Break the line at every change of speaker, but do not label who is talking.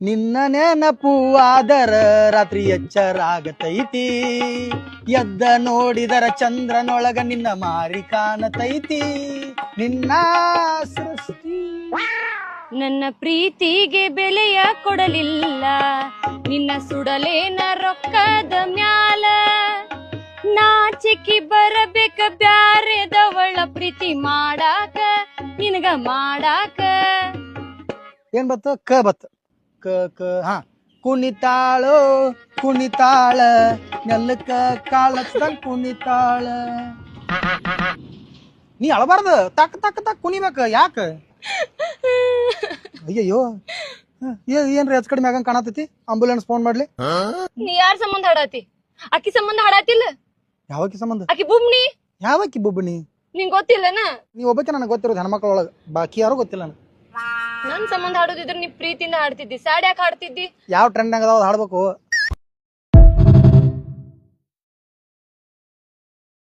ನಿನ್ನ ನೆನಪು ಆದರ ರಾತ್ರಿ ಎಚ್ಚರಾಗತೈತಿ, ಎದ್ದ ನೋಡಿದರ ಚಂದ್ರನೊಳಗ ನಿನ್ನ ಮಾರಿ ಕಾಣತೈತಿ, ನಿನ್ನ ಸೃಷ್ಟಿ.
ನನ್ನ ಪ್ರೀತಿಗೆ ಬೆಲೆಯ ಕೊಡಲಿಲ್ಲ, ನಿನ್ನ ಸುಡಲೇನ ರೊಕ್ಕದ ಮ್ಯಾಲ, ನಾಚಿಕಿ ಬರಬೇಕ ಬ್ಯಾರೆದವಳ ಪ್ರೀತಿ ಮಾಡಾಕ, ನಿನಗ ಮಾಡಾಕ.
ಏನ್ ಬತ್ತು? ಕ ಬತ್ತು. ಕ ಕ ಹಾ. ಕುಣಿತಾಳೋ ಕುಣಿತಾಳ, ನೆಲ್ಲಕ್ಕ ಕಾಳಚ್ದಂಗ್ ಕುಣಿತಾಳ. ನೀ ಅಳಬಾರ್ದು, ತಕ್ ತಕ್ ತಕ್ ಕುಣಿಬೇಕ. ಯಾಕ? ಅಯ್ಯಯ್ಯೋ, ಏನ್ರಿ ಹೆಚ್ಚು ಕಡಿಮೆ ಆಗಂಗ್ ಕಾಣತೈತಿ? ಆಂಬುಲೆನ್ಸ್ ಫೋನ್ ಮಾಡ್ಲಿ?
ನೀ ಯಾರ ಸಂಬಂಧ ಹಾಡಾತಿ? ಅಕ್ಕಿ ಸಂಬಂಧ ಹಾಡಾತಿಲ್ಲ?
ಯಾವಕ್ಕಿ ಸಂಬಂಧ?
ಅಕ್ಕಿ ಬುಬ್ನಿ.
ಯಾವಕ್ಕಿ ಬುಬ್ಬನಿ?
ನಿಂಗ್ ಗೊತ್ತಿಲ್ಲನ?
ನೀ ಒಬ್ಬಕ್ಕೆ ನನಗೆ ಗೊತ್ತಿರೋದು ಹೆಣ್ಮಕ್ಳ ಒಳಗ, ಬಾಕಿ ಯಾರು ಗೊತ್ತಿಲ್ಲ ನನಗೆ.
ನನ್ ಸಂಬಂಧ ಹಾಡೋದಿದ್ರೆ ನೀ ಪ್ರೀತಿಯಿಂದ ಹಾಡ್ತಿದ್ದಿ, ಸ್ಯಾಡ್ ಯಾಕೆ ಹಾಡ್ತಿದ್ದಿ?
ಯಾವ ಟ್ರೆಂಡ್ ಅದಾವ ಹಾಡ್ಬೇಕು.